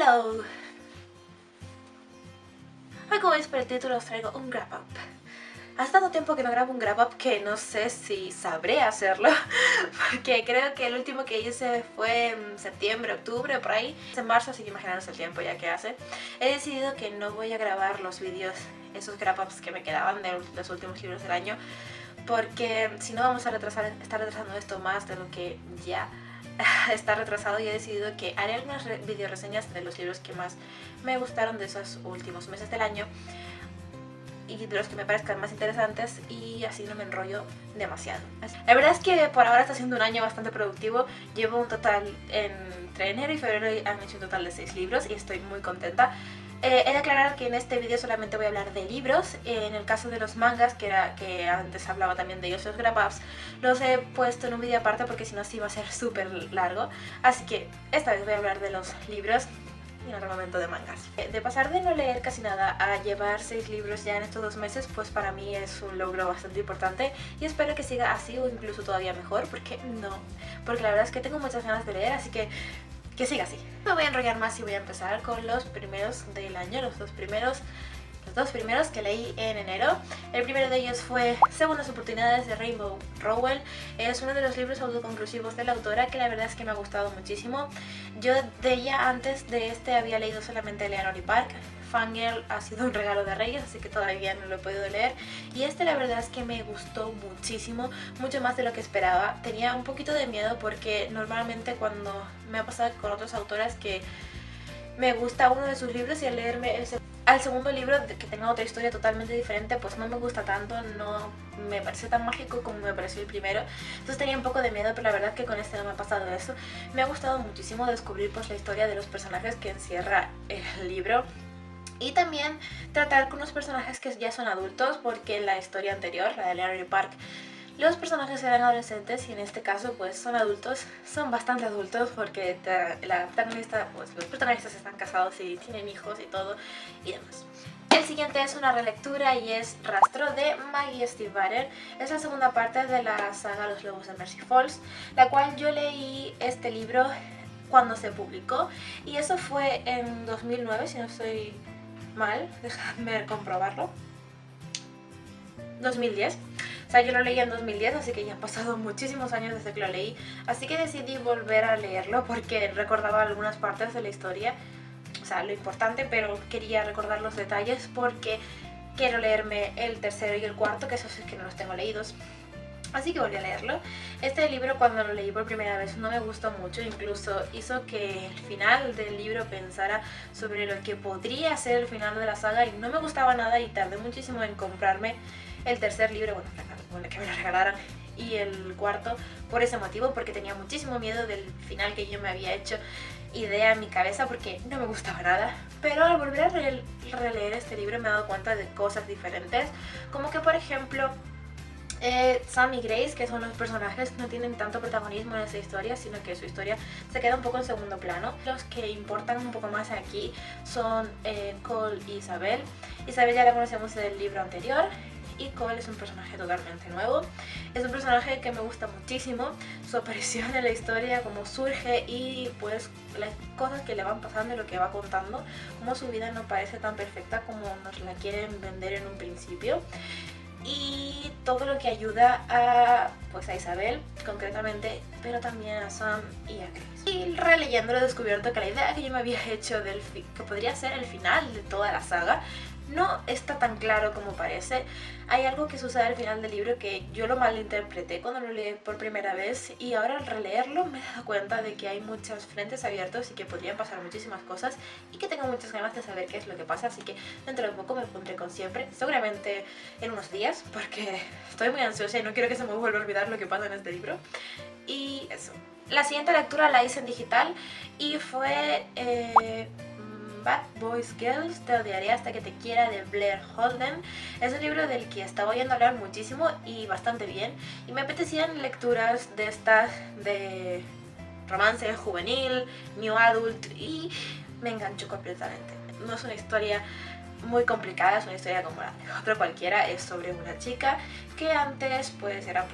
Hello. Hoy, como veis por el título, os traigo un wrap up. Hace tanto tiempo que no grabo un wrap up que no sé si sabré hacerlo, porque creo que el último que hice fue en septiembre, octubre, por ahí. Es en marzo, así que imaginaros el tiempo ya que hace. He decidido que no voy a grabar los vídeos, esos wrap ups que me quedaban de los últimos libros del año, porque si no vamos a estar retrasando esto más de lo que ya está retrasado, y he decidido que haré algunas video reseñas de los libros que más me gustaron de esos últimos meses del año y de los que me parezcan más interesantes, y así no me enrollo demasiado. La verdad es que por ahora está siendo un año bastante productivo. Llevo un total, entre enero y febrero han hecho un total de 6 libros y estoy muy contenta. He de aclarar que en este vídeo solamente voy a hablar de libros. En el caso de los mangas, que antes hablaba también de ellos, los wrap-ups, los he puesto en un vídeo aparte porque si no sí va a ser súper largo. Así que esta vez voy a hablar de los libros y en otro momento de mangas. De pasar de no leer casi nada a llevar 6 libros ya en estos 2 meses, pues para mí es un logro bastante importante y espero que siga así o incluso todavía mejor, porque la verdad es que tengo muchas ganas de leer, así que siga así. No me voy a enrollar más y voy a empezar con los primeros del año, los dos primeros que leí en enero. El primero de ellos fue Segundas Oportunidades, de Rainbow Rowell. Es uno de los libros autoconclusivos de la autora que la verdad es que me ha gustado muchísimo. Yo de ella antes de este había leído solamente Eleanor y Park. Fangirl ha sido un regalo de Reyes, así que todavía no lo he podido leer. Y este la verdad es que me gustó muchísimo, mucho más de lo que esperaba. Tenía un poquito de miedo porque normalmente cuando me ha pasado con otras autoras que me gusta uno de sus libros y al leerme al segundo libro que tenga otra historia totalmente diferente, pues no me gusta tanto, no me parece tan mágico como me pareció el primero. Entonces tenía un poco de miedo, pero la verdad que con este no me ha pasado eso. Me ha gustado muchísimo descubrir pues la historia de los personajes que encierra el libro. Y también tratar con unos personajes que ya son adultos, porque en la historia anterior, la de Eleanor Park, los personajes eran adolescentes y en este caso pues son adultos, son bastante adultos, porque la protagonista, pues los protagonistas están casados y tienen hijos y todo y demás. El siguiente es una relectura y es Rastro, de Maggie Stiefvater. Es la segunda parte de la saga Los Lobos de Mercy Falls, la cual yo leí este libro cuando se publicó y eso fue en 2009, si no estoy mal, déjame comprobarlo, 2010. O sea, yo lo leí en 2010, así que ya han pasado muchísimos años desde que lo leí, así que decidí volver a leerlo porque recordaba algunas partes de la historia, o sea, lo importante, pero quería recordar los detalles porque quiero leerme el tercero y el cuarto, que esos es que no los tengo leídos. Así que volví a leerlo. Este libro, cuando lo leí por primera vez, no me gustó mucho, incluso hizo que el final del libro pensara sobre lo que podría ser el final de la saga y no me gustaba nada, y tardé muchísimo en comprarme el tercer libro, bueno, que me lo regalaran, y el cuarto por ese motivo, porque tenía muchísimo miedo del final que yo me había hecho idea en mi cabeza, porque no me gustaba nada. Pero al volver a releer este libro me he dado cuenta de cosas diferentes, como que por ejemplo Sam y Grace, que son los personajes, no tienen tanto protagonismo en esta historia, sino que su historia se queda un poco en segundo plano. Los que importan un poco más aquí son Cole y Isabel. Isabel ya la conocemos del libro anterior y Cole es un personaje totalmente nuevo. Es un personaje que me gusta muchísimo, su aparición en la historia, cómo surge y pues las cosas que le van pasando y lo que va contando, cómo su vida no parece tan perfecta como nos la quieren vender en un principio. Y todo lo que ayuda a Isabel concretamente, pero también a Sam y a Grace. Y releyéndolo he descubierto que la idea que yo me había hecho que podría ser el final de toda la saga no está tan claro como parece. Hay algo que sucede al final del libro que yo lo malinterpreté cuando lo leí por primera vez, y ahora al releerlo me he dado cuenta de que hay muchos frentes abiertos y que podrían pasar muchísimas cosas y que tengo muchas ganas de saber qué es lo que pasa, así que dentro de poco me pondré con siempre, seguramente en unos días, porque estoy muy ansiosa y no quiero que se me vuelva a olvidar lo que pasa en este libro. Y eso. La siguiente lectura la hice en digital y fue Bad Boys Girls, Te odiaré hasta que te quiera, de Blair Holden. Es un libro del que estaba oyendo hablar muchísimo y bastante bien, y me apetecían lecturas de estas de romance juvenil, new adult, y me enganchó completamente. No es una historia muy complicada, es una historia como la de otra cualquiera, es sobre una chica que antes pues era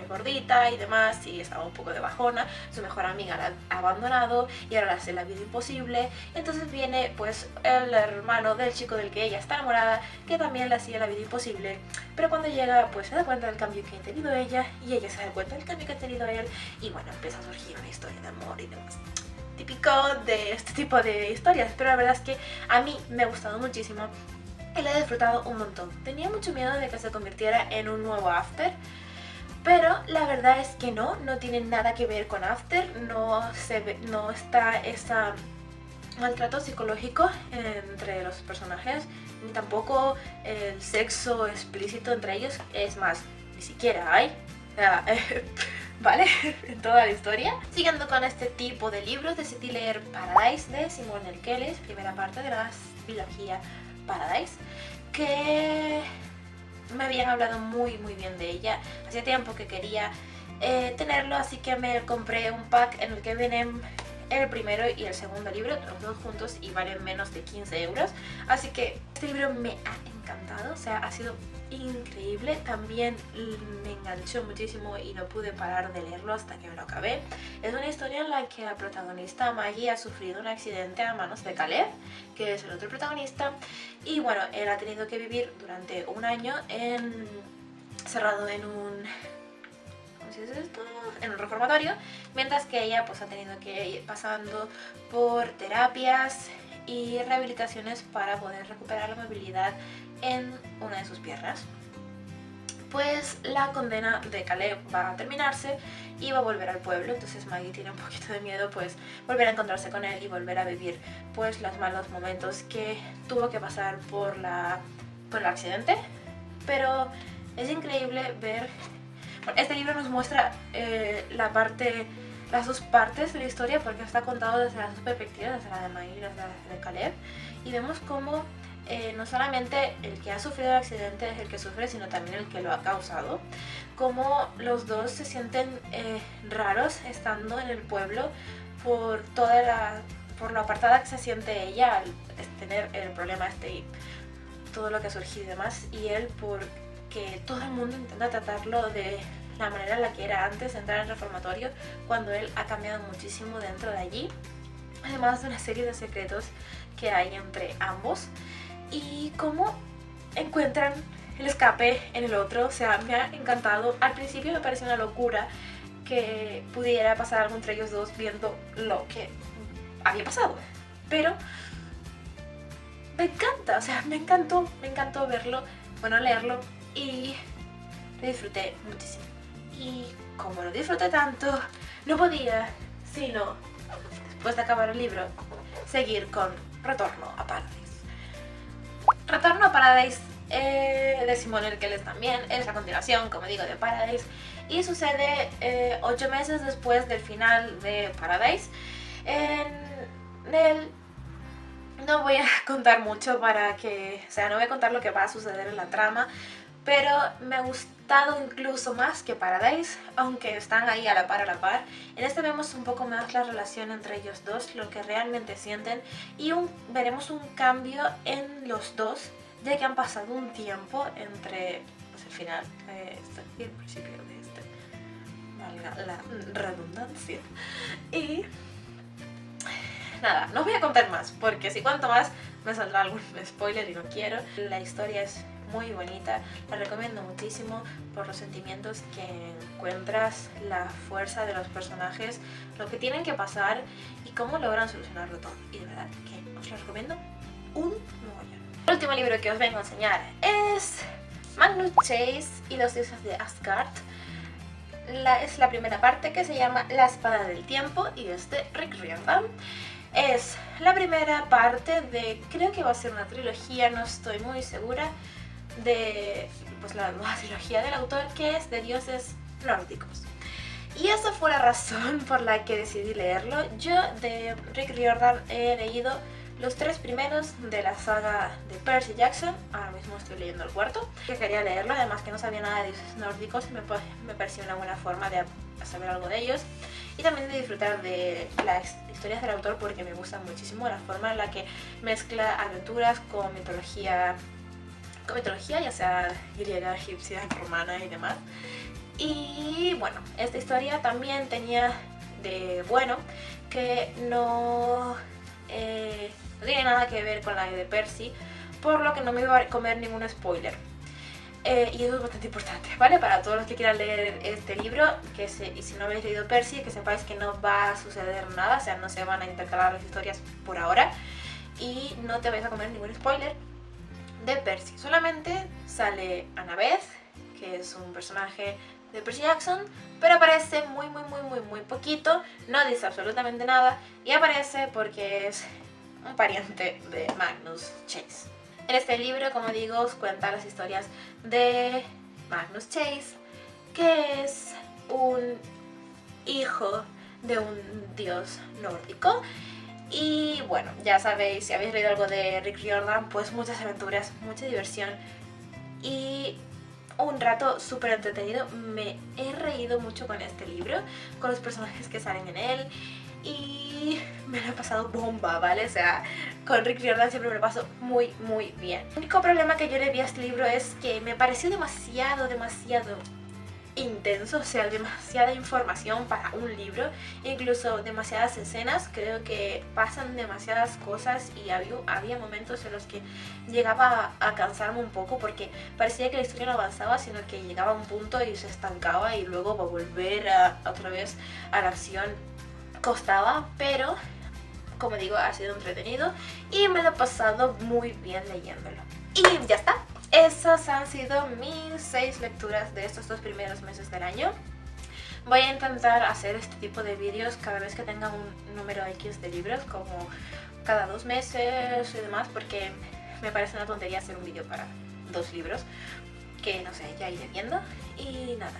gordita y demás y estaba un poco de bajona, su mejor amiga la ha abandonado y ahora le hace la vida imposible, entonces viene pues el hermano del chico del que ella está enamorada que también le hacía la vida imposible, pero cuando llega pues se da cuenta del cambio que ha tenido ella y ella se da cuenta del cambio que ha tenido él y bueno, empieza a surgir una historia de amor y demás. Típico de este tipo de historias, pero la verdad es que a mí me ha gustado muchísimo y la he disfrutado un montón. Tenía mucho miedo de que se convirtiera en un nuevo After, pero la verdad es que no tiene nada que ver con After, no está ese maltrato psicológico entre los personajes, ni tampoco el sexo explícito entre ellos, es más, ni siquiera hay. ¿Vale? En toda la historia. Siguiendo con este tipo de libros, decidí leer Paradise de Simone Elkeles, primera parte de la trilogía Paradise, que me habían hablado muy bien de ella. Hacía tiempo que quería tenerlo, así que me compré un pack en el que vienen el primero y el segundo libro, los dos juntos, y valen menos de 15 euros. Así que este libro me ha encantado, o sea, ha sido increíble. También me enganchó muchísimo y no pude parar de leerlo hasta que me lo acabé. Es una historia en la que la protagonista Maggie ha sufrido un accidente a manos de Caleb, que es el otro protagonista, y bueno, él ha tenido que vivir durante un año cerrado en un... ¿cómo se dice esto? En un reformatorio, mientras que ella pues ha tenido que ir pasando por terapias y rehabilitaciones para poder recuperar la movilidad en una de sus piernas. Pues la condena de Caleb va a terminarse y va a volver al pueblo, entonces Maggie tiene un poquito de miedo pues volver a encontrarse con él y volver a vivir pues los malos momentos que tuvo que pasar por el accidente. Pero es increíble ver... Bueno, este libro nos muestra las dos partes de la historia, porque está contado desde las dos perspectivas, desde la de Maggie y desde la de Caleb, y vemos cómo no solamente el que ha sufrido el accidente es el que sufre, sino también el que lo ha causado, cómo los dos se sienten raros estando en el pueblo por lo apartada que se siente ella al tener el problema y todo lo que ha surgido y demás, y él porque todo el mundo intenta tratarlo de la manera en la que era antes de entrar en el reformatorio, cuando él ha cambiado muchísimo dentro de allí, además de una serie de secretos que hay entre ambos, y cómo encuentran el escape en el otro. O sea, me ha encantado. Al principio me pareció una locura que pudiera pasar algo entre ellos dos viendo lo que había pasado, pero me encanta, o sea, me encantó verlo, bueno, leerlo, y lo disfruté muchísimo. Y como lo disfruté tanto, no podía sino, después de acabar el libro, seguir con Retorno a Paradise. Retorno a Paradise de Simone Elkeles también es la continuación, como digo, de Paradise, y sucede 8 meses después del final de Paradise. En el... No voy a contar mucho no voy a contar lo que va a suceder en la trama, pero me ha gustado incluso más que Paradise, aunque están ahí a la par. En este vemos un poco más la relación entre ellos dos, lo que realmente sienten, y veremos un cambio en los dos, ya que han pasado un tiempo entre pues, el final y el principio de valga la redundancia. Y nada, no voy a contar más, porque si cuento más me saldrá algún spoiler y no quiero. La historia es muy bonita, la recomiendo muchísimo por los sentimientos que encuentras, la fuerza de los personajes, lo que tienen que pasar y cómo logran solucionarlo todo. Y de verdad que os lo recomiendo un mogollón. El último libro que os vengo a enseñar es Magnus Chase y los dioses de Asgard. Es la primera parte, que se llama La espada del tiempo, y es de Rick Riordan. Es la primera parte de, creo que va a ser una trilogía, no estoy muy segura, de pues la nueva trilogía del autor, que es de dioses nórdicos. Y esa fue la razón por la que decidí leerlo. Yo de Rick Riordan he leído los 3 primeros de la saga de Percy Jackson, ahora mismo estoy leyendo el 4, que quería leerlo, además que no sabía nada de dioses nórdicos y me pareció una buena forma de saber algo de ellos. y también de disfrutar de las historias del autor, porque me gusta muchísimo la forma en la que mezcla aventuras con mitología, ya sea griega, egipcia, romana y demás. Y bueno, esta historia también tenía de bueno que no tiene nada que ver con la de Percy, por lo que no me iba a comer ningún spoiler. Y eso es bastante importante, ¿vale? Para todos los que quieran leer este libro, y si no habéis leído Percy, que sepáis que no va a suceder nada, o sea, no se van a intercalar las historias por ahora, y no te vais a comer ningún spoiler de Percy. Solamente sale Annabeth, que es un personaje de Percy Jackson, pero aparece muy poquito, no dice absolutamente nada, y aparece porque es un pariente de Magnus Chase. En este libro, como digo, os cuenta las historias de Magnus Chase, que es un hijo de un dios nórdico. Y bueno, ya sabéis, si habéis leído algo de Rick Riordan, pues muchas aventuras, mucha diversión y un rato súper entretenido. Me he reído mucho con este libro, con los personajes que salen en él, y me lo he pasado bomba, ¿vale? O sea, con Rick Riordan siempre me lo paso muy bien. El único problema que yo le vi a este libro es que me pareció demasiado intenso, o sea, demasiada información para un libro, incluso demasiadas escenas. Creo que pasan demasiadas cosas y había momentos en los que llegaba a cansarme un poco, porque parecía que la historia no avanzaba, sino que llegaba a un punto y se estancaba, y luego para volver otra vez a la acción costaba. Pero como digo, ha sido entretenido y me lo he pasado muy bien leyéndolo. Y ya está. Esas han sido mis 6 lecturas de estos 2 primeros meses del año. Voy a intentar hacer este tipo de vídeos cada vez que tenga un número X de libros, como cada 2 meses y demás, porque me parece una tontería hacer un vídeo para 2 libros, que no sé, ya iré viendo. Y nada,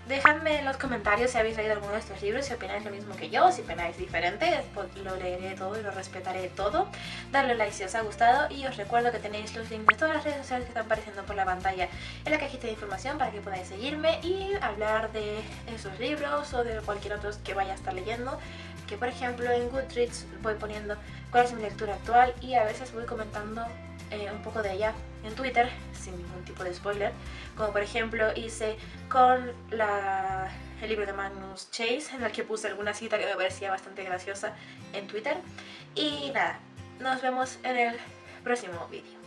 dejadme en los comentarios si habéis leído alguno de estos libros, si opináis lo mismo que yo, si opináis diferente, lo leeré todo y lo respetaré todo. Dadle like si os ha gustado, y os recuerdo que tenéis los links de todas las redes sociales que están apareciendo por la pantalla en la cajita de información, para que podáis seguirme y hablar de esos libros o de cualquier otro que vaya a estar leyendo. Que por ejemplo en Goodreads voy poniendo cuál es mi lectura actual, y a veces voy comentando un poco de ella en Twitter sin ningún tipo de spoiler, como por ejemplo hice con el libro de Magnus Chase, en el que puse alguna cita que me parecía bastante graciosa en Twitter. Y nada, nos vemos en el próximo vídeo.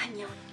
Añón.